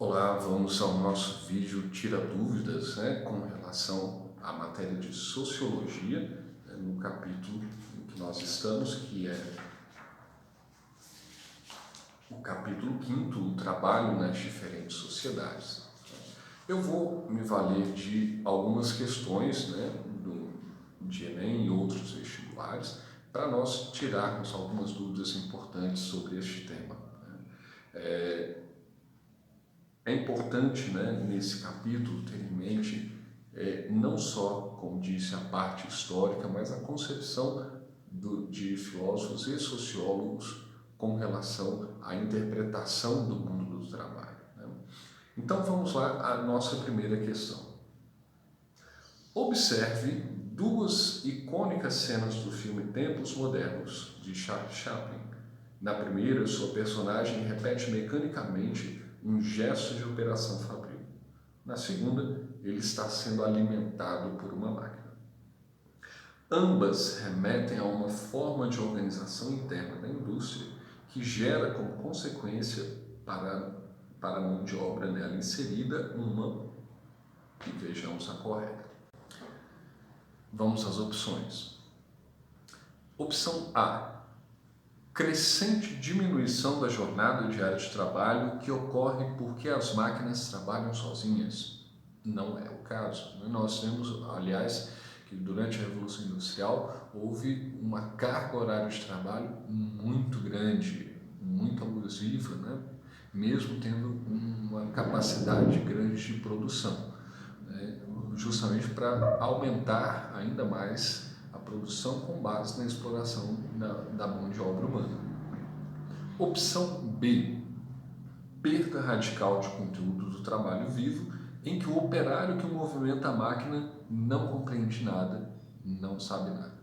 Olá, vamos ao nosso vídeo Tira Dúvidas, com relação à matéria de Sociologia, no capítulo em que nós estamos, que é o capítulo 5º, o trabalho nas diferentes sociedades. Eu vou me valer de algumas questões de Enem e outros vestibulares para nós tirarmos algumas dúvidas importantes sobre este tema. É importante, nesse capítulo, ter em mente não só, como disse, a parte histórica, mas a concepção de filósofos e sociólogos com relação à interpretação do mundo do trabalho. Então vamos lá à nossa primeira questão. Observe duas icônicas cenas do filme Tempos Modernos, de Charles Chaplin. Na primeira, sua personagem repete mecanicamente um gesto de operação fabril. Na segunda, ele está sendo alimentado por uma máquina. Ambas remetem a uma forma de organização interna da indústria que gera como consequência para a mão de obra nela inserida e vejamos a correta. Vamos às opções. Opção A. Crescente diminuição da jornada diária de trabalho que ocorre porque as máquinas trabalham sozinhas. Não é o caso. Nós temos, aliás, que durante a Revolução Industrial houve uma carga horária de trabalho muito grande, muito abusiva, mesmo tendo uma capacidade grande de produção, justamente para aumentar ainda mais a produção com base na exploração da mão de obra humana. Opção B. Perda radical de conteúdo do trabalho vivo, em que o operário que movimenta a máquina não compreende nada, não sabe nada.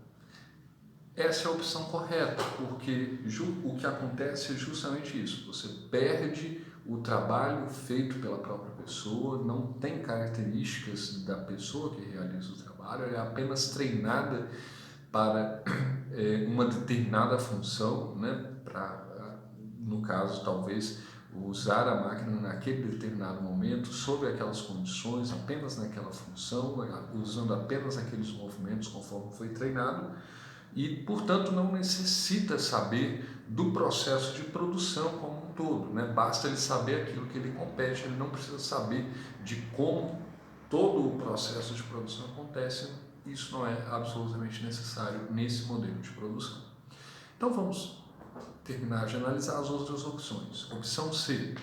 Essa é a opção correta, porque o que acontece é justamente isso. Você perde o trabalho feito pela própria pessoa, não tem características da pessoa que realiza o trabalho, é apenas treinada para uma determinada função, para, no caso, talvez, usar a máquina naquele determinado momento, sob aquelas condições, apenas naquela função, usando apenas aqueles movimentos conforme foi treinado, e, portanto, não necessita saber do processo de produção como um todo, Basta ele saber aquilo que ele compete, ele não precisa saber de como todo o processo de produção acontece. Isso não é absolutamente necessário nesse modelo de produção. Então vamos terminar de analisar as outras opções. Opção C.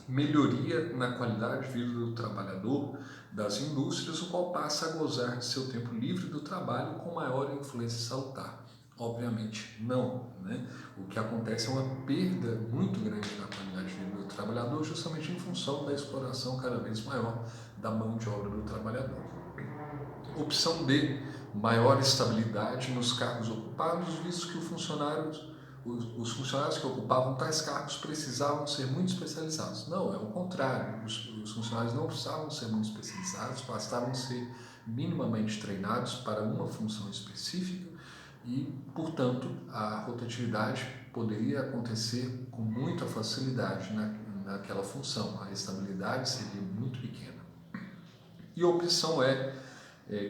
Melhoria na qualidade de vida do trabalhador das indústrias, o qual passa a gozar de seu tempo livre do trabalho com maior influência salutar. Obviamente não. O que acontece é uma perda muito grande na qualidade de vida do trabalhador, justamente em função da exploração cada vez maior da mão de obra do trabalhador. Opção D. Maior estabilidade nos cargos ocupados, visto que os funcionários que ocupavam tais cargos precisavam ser muito especializados. Não, é o contrário. Os funcionários não precisavam ser muito especializados, bastavam ser minimamente treinados para uma função específica e, portanto, a rotatividade poderia acontecer com muita facilidade naquela função. A estabilidade seria muito pequena. E a opção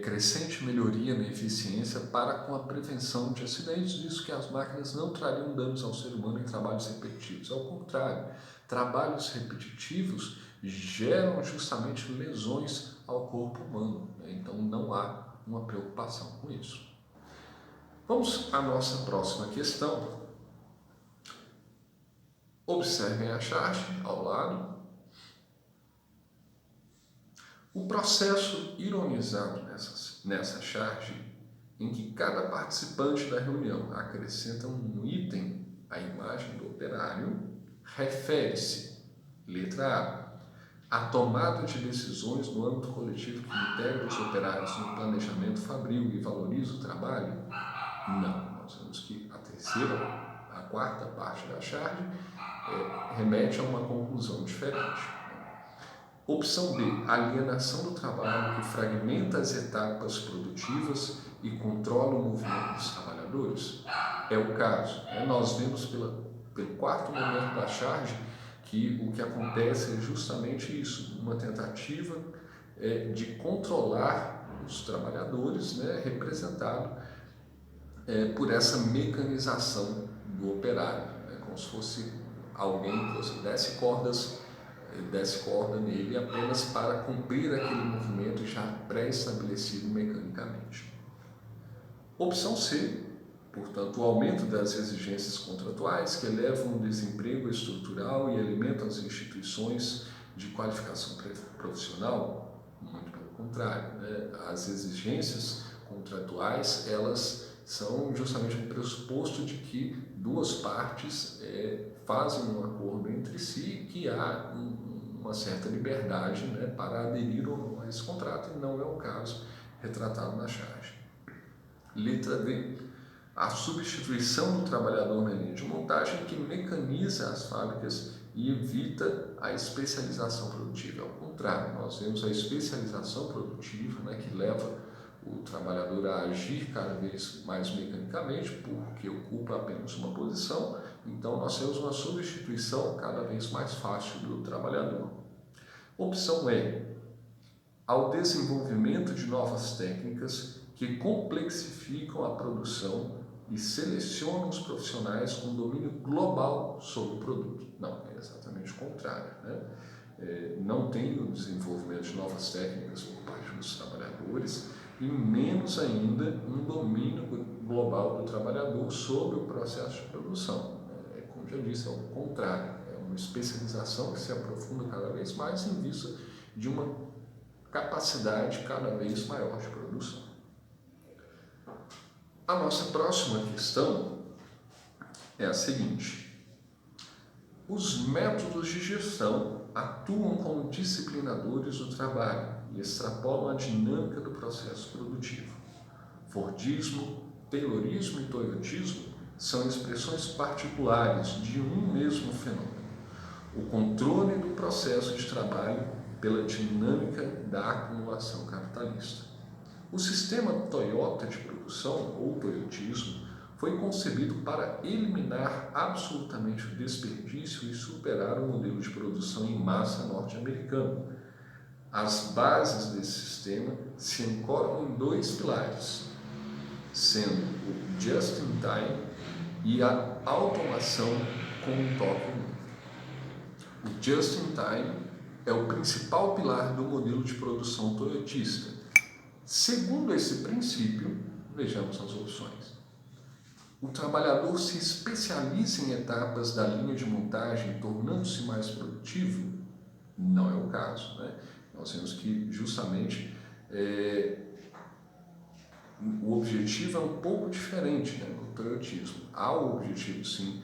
crescente melhoria na eficiência para com a prevenção de acidentes, visto que as máquinas não trariam danos ao ser humano em trabalhos repetitivos. Ao contrário, trabalhos repetitivos geram justamente lesões ao corpo humano, Então não há uma preocupação com isso. Vamos à nossa próxima questão. Observem a charge ao lado. O processo ironizado nessa charge, em que cada participante da reunião acrescenta um item à imagem do operário, refere-se, letra A, à tomada de decisões no âmbito coletivo que integra os operários no planejamento fabril e valoriza o trabalho? Não. Nós vemos que a quarta parte da charge remete a uma conclusão diferente. Opção B, alienação do trabalho que fragmenta as etapas produtivas e controla o movimento dos trabalhadores? É o caso. Nós vemos pelo quarto momento da charge que o que acontece é justamente isso, uma tentativa de controlar os trabalhadores, né, representado por essa mecanização do operário, né, como se fosse alguém que você desse corda nele apenas para cumprir aquele movimento já pré-estabelecido mecanicamente. Opção C, portanto, o aumento das exigências contratuais que elevam o desemprego estrutural e alimentam as instituições de qualificação profissional. Muito pelo contrário, né? As exigências contratuais, elas são justamente um pressuposto de que duas partes fazem um acordo entre si, que há uma certa liberdade, né, para aderir ou não a esse contrato, e não é o caso retratado na charge. Letra D. A substituição do trabalhador na linha de montagem que mecaniza as fábricas e evita a especialização produtiva. Ao contrário, nós vemos a especialização produtiva, né, que leva o trabalhador a agir cada vez mais mecanicamente, porque ocupa apenas uma posição. Então, nós temos uma substituição cada vez mais fácil do trabalhador. Opção E. Ao desenvolvimento de novas técnicas que complexificam a produção e selecionam os profissionais com domínio global sobre o produto. Não, é exatamente o contrário, né? Não tem o desenvolvimento de novas técnicas por parte dos trabalhadores e menos ainda um domínio global do trabalhador sobre o processo de produção. Como já disse, é o contrário, é uma especialização que se aprofunda cada vez mais em vista de uma capacidade cada vez maior de produção. A nossa próxima questão é a seguinte: os métodos de gestão atuam como disciplinadores do trabalho e extrapolam a dinâmica do processo produtivo. Fordismo, Taylorismo e Toyotismo são expressões particulares de um mesmo fenômeno: o controle do processo de trabalho pela dinâmica da acumulação capitalista. O sistema Toyota de produção, ou Toyotismo, foi concebido para eliminar absolutamente o desperdício e superar o modelo de produção em massa norte-americano. As bases desse sistema se ancoram em dois pilares, sendo o just-in-time e a automação com um toque único. O just-in-time é o principal pilar do modelo de produção toyotista. Segundo esse princípio, vejamos as opções. O trabalhador se especializa em etapas da linha de montagem, tornando-se mais produtivo? Não é o caso, né? Nós vemos que justamente o objetivo é um pouco diferente, né, no toyotismo. Há o objetivo, sim,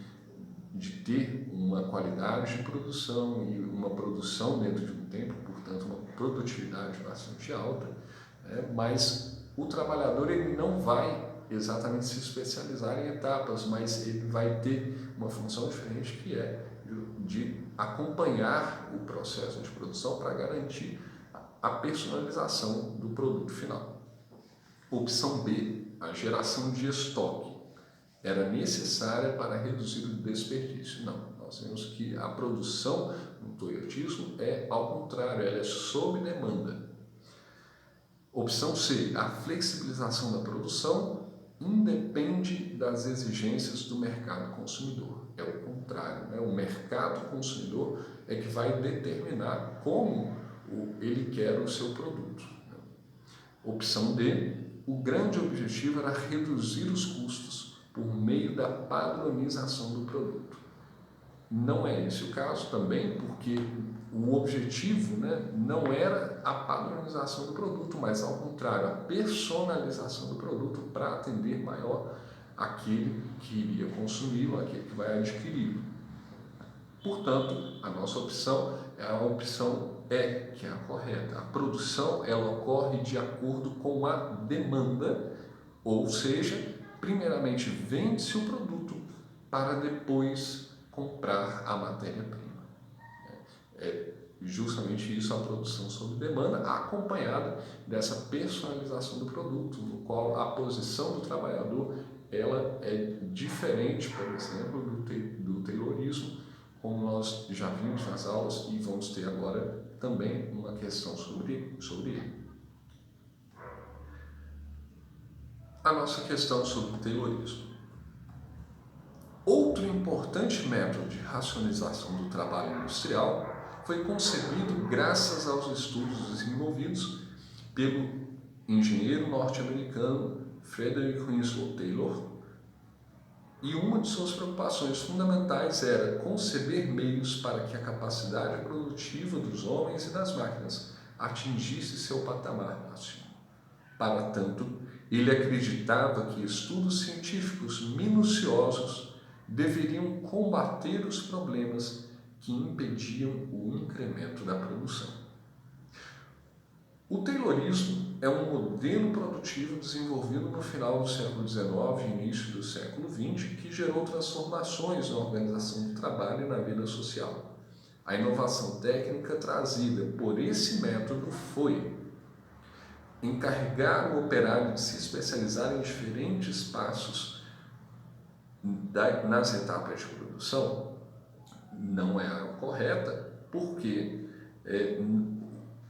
de ter uma qualidade de produção e uma produção dentro de um tempo, portanto, uma produtividade bastante alta, né, mas o trabalhador ele não vai exatamente se especializar em etapas, mas ele vai ter uma função diferente, que é de acompanhar o processo de produção para garantir a personalização do produto final. Opção B, a geração de estoque era necessária para reduzir o desperdício. Não, nós vemos que a produção no toyotismo é ao contrário, ela é sob demanda. Opção C, a flexibilização da produção independe das exigências do mercado consumidor. É o contrário, né? O mercado consumidor é que vai determinar como ele quer o seu produto. Opção D, o grande objetivo era reduzir os custos por meio da padronização do produto. Não é esse o caso também, porque o objetivo, né, não era a padronização do produto, mas ao contrário, a personalização do produto para atender maior aquele que iria consumi-lo, aquele que vai adquiri-lo. Portanto, a nossa opção é a opção E, que é a correta. A produção ela ocorre de acordo com a demanda, ou seja, primeiramente vende-se o produto para depois comprar a matéria-prima. É justamente isso a produção sob demanda, acompanhada dessa personalização do produto, no qual a posição do trabalhador ela é diferente, por exemplo, do taylorismo, como nós já vimos nas aulas e vamos ter agora também uma questão sobre ele. A nossa questão sobre o Taylorismo. Outro importante método de racionalização do trabalho industrial foi concebido graças aos estudos desenvolvidos pelo engenheiro norte-americano Frederick Winslow Taylor, e uma de suas preocupações fundamentais era conceber meios para que a capacidade produtiva dos homens e das máquinas atingisse seu patamar máximo. Para tanto, ele acreditava que estudos científicos minuciosos deveriam combater os problemas que impediam o incremento da produção. O Taylorismo é um modelo produtivo desenvolvido no final do século XIX e início do século XX que gerou transformações na organização do trabalho e na vida social. A inovação técnica trazida por esse método foi encarregar o operário de se especializar em diferentes passos nas etapas de produção. Não é a correta, porque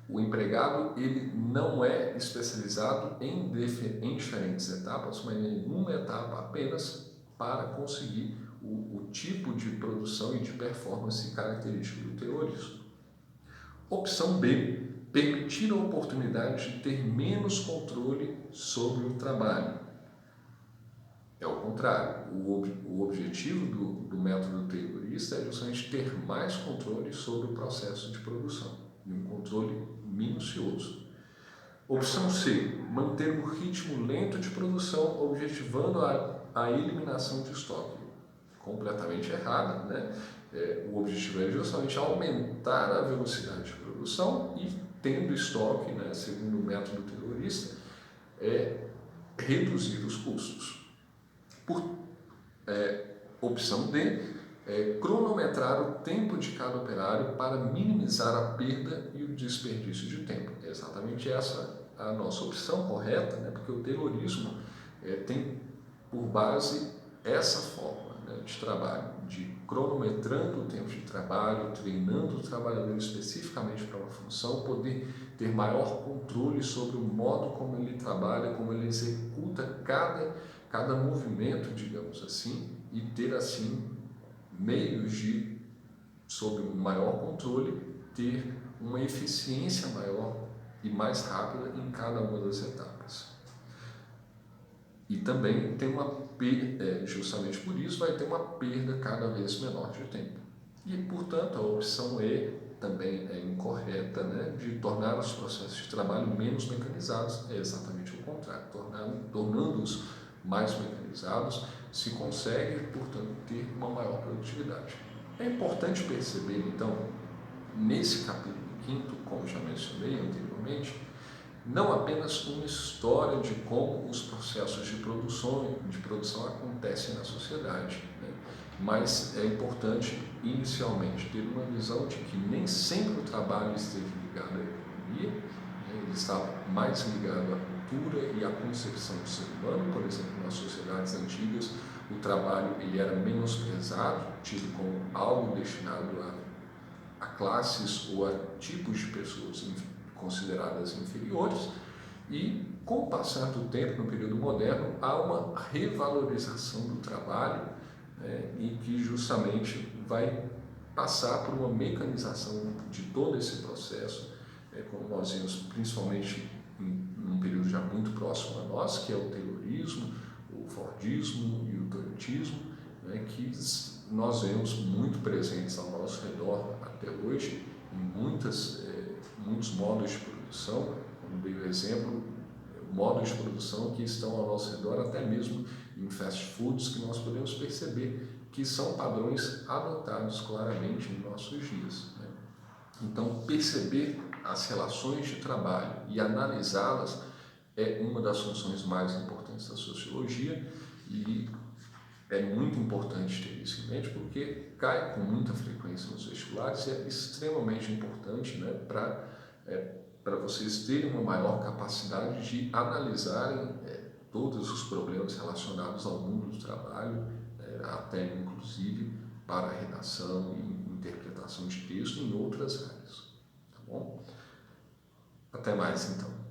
o empregado ele não é especializado em diferentes etapas, mas em uma etapa apenas para conseguir o tipo de produção e de performance característico do Taylorismo. Opção B, permitir a oportunidade de ter menos controle sobre o trabalho. É o contrário, o objetivo do método taylorista é justamente ter mais controle sobre o processo de produção, e um controle minucioso. Opção C, manter um ritmo lento de produção, objetivando a eliminação de estoque. Completamente errada, né? O objetivo é justamente aumentar a velocidade de produção e, tendo estoque, né, segundo o método taylorista, reduzir os custos. Opção D, cronometrar o tempo de cada operário para minimizar a perda e o desperdício de tempo. É exatamente essa a nossa opção correta, né? Porque o Taylorismo tem por base essa forma, né, de trabalho, de cronometrando o tempo de trabalho, treinando o trabalhador especificamente para uma função, poder ter maior controle sobre o modo como ele trabalha, como ele executa cada movimento, digamos assim, e ter assim meios de, sob maior controle, ter uma eficiência maior e mais rápida em cada uma das etapas. E também tem uma perda, justamente por isso, vai ter uma perda cada vez menor de tempo. E, portanto, a opção E também é incorreta, né, de tornar os processos de trabalho menos mecanizados, é exatamente o contrário, tornando-os mais mecanizados, se consegue, portanto, ter uma maior produtividade. É importante perceber, então, nesse capítulo 5º, como já mencionei anteriormente, não apenas uma história de como os processos de produção acontecem na sociedade, né? Mas é importante, inicialmente, ter uma visão de que nem sempre o trabalho esteve ligado à economia, né? Ele estava mais ligado à cultura e à concepção do ser humano. Por exemplo, nas sociedades antigas, o trabalho ele era menosprezado, tido como algo destinado a classes ou a tipos de pessoas consideradas inferiores, e com o passar do tempo, no período moderno, há uma revalorização do trabalho, né, e que justamente vai passar por uma mecanização de todo esse processo, como nós vimos principalmente num período já muito próximo a nós, que é o Taylorismo, o Fordismo e o Toyotismo, né, que nós vemos muito presentes ao nosso redor até hoje, em muitos modos de produção, como dei o exemplo, modos de produção que estão ao nosso redor, até mesmo em fast foods, que nós podemos perceber que são padrões adotados claramente em nossos dias, né? Então, perceber as relações de trabalho e analisá-las é uma das funções mais importantes da sociologia, e é muito importante ter isso em mente, porque cai com muita frequência nos vestibulares e é extremamente importante, né, para vocês terem uma maior capacidade de analisarem todos os problemas relacionados ao mundo do trabalho, até inclusive para a redação e interpretação de texto em outras áreas. Tá bom? Até mais, então.